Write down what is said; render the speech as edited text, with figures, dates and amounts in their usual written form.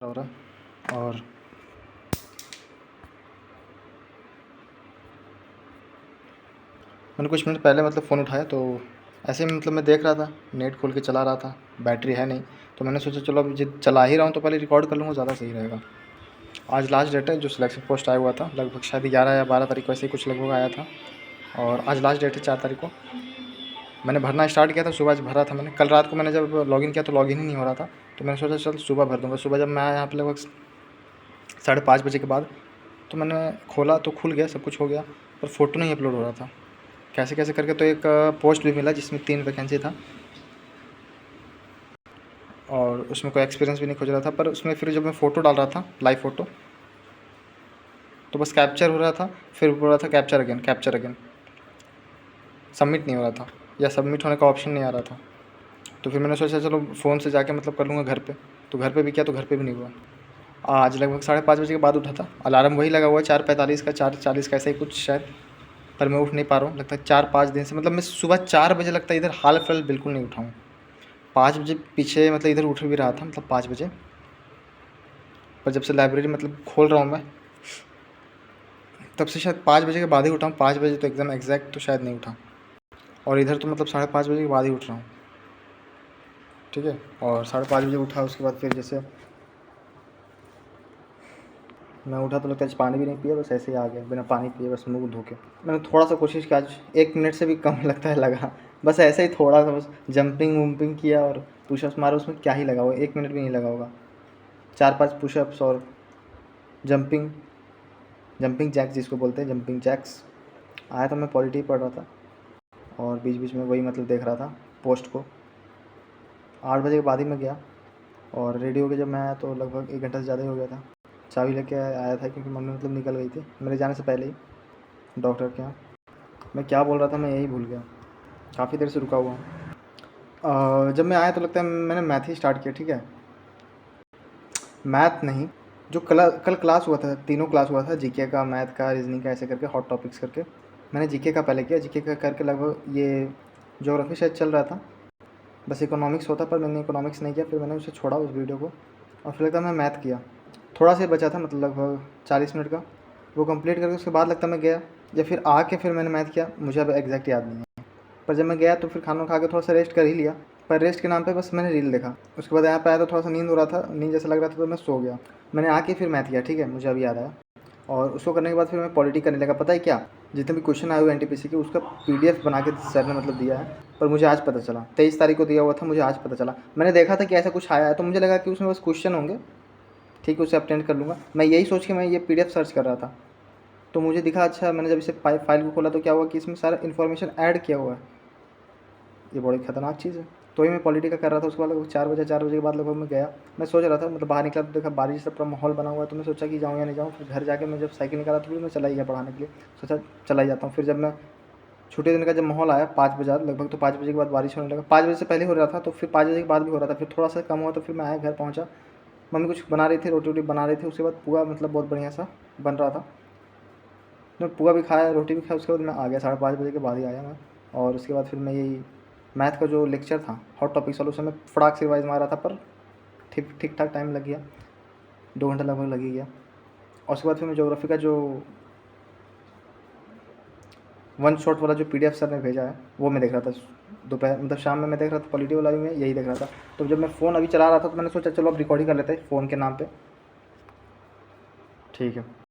हो रहा। और मैंने कुछ मिनट पहले मतलब फ़ोन उठाया तो ऐसे ही मतलब मैं देख रहा था, नेट खोल के चला रहा था, बैटरी है नहीं, तो मैंने सोचा चलो अब चला ही रहा हूँ तो पहले रिकॉर्ड कर लूँगा, ज़्यादा सही रहेगा। आज लास्ट डेट है जो सिलेक्शन पोस्ट आया हुआ था, लगभग शायद 11 या 12 तारीख को ऐसे ही कुछ लगभग आया था, और आज लास्ट डेट है 4 तारीख को। मैंने भरना स्टार्ट किया था, सुबह आज भरा था मैंने। कल रात को मैंने जब लॉगिन किया तो लॉगिन ही नहीं हो रहा था, तो मैंने सोचा चल सुबह भर दूँगा। सुबह जब मैं आया यहाँ पर लगभग 5:30 बजे के बाद, तो मैंने खोला तो खुल गया, सब कुछ हो गया, पर फ़ोटो नहीं अपलोड हो रहा था। कैसे कैसे करके तो एक पोस्ट भी मिला जिसमें 3 वैकेंसी था, और उसमें कोई एक्सपीरियंस भी नहीं खोज रहा था, पर उसमें फिर जब मैं फ़ोटो डाल रहा था, लाइव फ़ोटो, तो बस कैप्चर हो रहा था, फिर बोल रहा था कैप्चर अगेन, सबमिट नहीं हो रहा था, या सबमिट होने का ऑप्शन नहीं आ रहा था। तो फिर मैंने सोचा चलो फ़ोन से जाके मतलब कर लूँगा घर पे, तो घर पे भी किया तो घर पे भी नहीं हुआ। आज लगभग 5:30 बजे के बाद उठा था, अलार्म वही लगा हुआ है 4:45 का, 4:40 का, ऐसा ही कुछ शायद, पर मैं उठ नहीं पा रहा हूँ। लगता है 4-5 दिन से, मतलब मैं सुबह 4 बजे लगता है इधर हाल फिलहाल बिल्कुल नहीं उठा हूँ। 5 बजे पीछे मतलब इधर उठ भी रहा था, मतलब 5 बजे, पर जब से लाइब्रेरी मतलब खोल रहा हूँ मैं, तब से शायद 5 बजे के बाद ही उठा हूँ। 5 बजे तो एकदम एग्जैक्ट तो शायद नहीं उठा, और इधर तो मतलब 5:30 बजे के बाद ही उठ रहा हूँ, ठीक है। और 5:30 बजे उठा, उसके बाद फिर जैसे मैं उठा तो लगता है पानी भी नहीं पिया, बस ऐसे ही आ गया बिना पानी पिए, बस मुँह धो के। मैंने थोड़ा सा कोशिश किया आज, 1 मिनट से भी कम लगता है लगा, बस ऐसे ही थोड़ा सा, बस जंपिंग वम्पिंग किया और पुशअप्स मारे, उसमें क्या ही लगा होगा, 1 मिनट भी नहीं लगा होगा। 4-5 पुशअप्स और जंपिंग जंपिंग जैक्स जिसको बोलते हैं, जंपिंग जैक्स। आया तो मैं पॉलिटी पढ़ रहा था, और बीच बीच में वही मतलब देख रहा था पोस्ट को। 8 बजे के बाद ही मैं गया, और रेडी होकर जब मैं आया तो लगभग 1 घंटा से ज़्यादा ही हो गया था। चाबी लेके आया था क्योंकि मम्मी मतलब निकल गई थी मेरे जाने से पहले ही डॉक्टर के यहाँ। मैं क्या बोल रहा था मैं यही भूल गया, काफ़ी देर से रुका हुआ हूँ। जब मैं आया तो लगता है मैंने मैथ ही स्टार्ट किया, ठीक है। मैथ नहीं, जो कल क्लास हुआ था, तीनों क्लास हुआ था, जीके का, मैथ का, रीजनिंग का, ऐसे करके हॉट टॉपिक्स करके। मैंने जीके का पहले किया, जीके का करके लगभग ये ज्योग्राफी शायद चल रहा था, बस इकोनॉमिक्स होता, पर मैंने इकोनॉमिक्स नहीं किया, फिर मैंने उसे छोड़ा उस वीडियो को, और फिर लगता मैं मैथ किया। थोड़ा सा बचा था, मतलब लगभग 40 मिनट का, वो कंप्लीट करके उसके बाद लगता मैं गया, या फिर आके फिर मैंने मैथ किया, मुझे अब एग्जैक्ट याद नहीं है। पर जब मैं गया तो फिर खाना खा के थोड़ा सा रेस्ट कर ही लिया, पर रेस्ट के नाम पे बस मैंने रील देखा। उसके बाद यहाँ पे आया तो थोड़ा सा नींद हो रहा था, नींद जैसा लग रहा था, तो मैं सो गया। मैंने आके फिर मैथ किया, ठीक है, मुझे अभी याद आया। और उसको करने के बाद फिर मैं पॉलिटी करने लगा। पता है क्या, जितने भी क्वेश्चन आए हुए एनटीपीसी के, उसका पीडीएफ बना के सर ने मतलब दिया है, पर मुझे आज पता चला। 23 तारीख को दिया हुआ था, मुझे आज पता चला। मैंने देखा था कि ऐसा कुछ आया है, तो मुझे लगा कि उसमें बस क्वेश्चन होंगे, ठीक है, उसे अटेंड कर लूँगा। मैं यही सोच के मैं ये पीडीएफ सर्च कर रहा था, तो मुझे दिखा, अच्छा, मैंने जब इसे फाइल को खोला तो क्या हुआ कि इसमें सारा इन्फॉर्मेशन ऐड किया हुआ है। ये बड़ी खतरनाक चीज़ है। तो ही मैं पॉलिटी का कर रहा था। उसके बाद लगभग 4 बजे के बाद लगभग मैं गया। मैं सोच रहा था, मतलब बाहर निकला तो देखा बारिश से पूरा माहौल बना हुआ है, तो मैं सोचा कि जाऊँ या नहीं जाऊँ। फिर घर जाके मैं जब साइकिल निकाला तो फिर मैं चला ही गया पढ़ाने के लिए, सोचा चला ही जाता हूँ। फिर जब मैं छुट्टी देने का जब माहौल आया 5 बजे लगभग, तो 5 बजे के बाद बारिश होने लगा। 5 बजे से पहले हो रहा था, तो फिर 5 बजे के बाद भी हो रहा था, फिर थोड़ा सा कम हुआ, तो फिर मैं आया, घर पहुँचा, मम्मी कुछ बना रही थी, रोटी वोटी बना रही थी। उसके बाद पुआ मतलब बहुत बढ़िया सा बन रहा था, मैं पुआ भी खाया, रोटी भी खाया। उसके बाद मैं आ गया, 5:30 बजे के बाद ही आया मैं। और उसके बाद फिर मैं यही मैथ का जो लेक्चर था, हॉट टॉपिक्स वाला, उसमें मैं फटाक से रिवाइज मारा था, पर ठीक ठाक टाइम लग गया, 2 घंटा लगभग लग ही गया। और उसके बाद फिर मैं ज्योग्राफी का जो वन शॉट वाला जो पीडीएफ सर ने भेजा है, वो मैं देख रहा था दोपहर, मतलब शाम में मैं देख रहा था, पॉलिटी वाला भी मैं यही देख रहा था। तो जब मैं फ़ोन अभी चला रहा था, तो मैंने सोचा चलो अब रिकॉर्डिंग कर लेते हैं फ़ोन के नाम पर, ठीक है।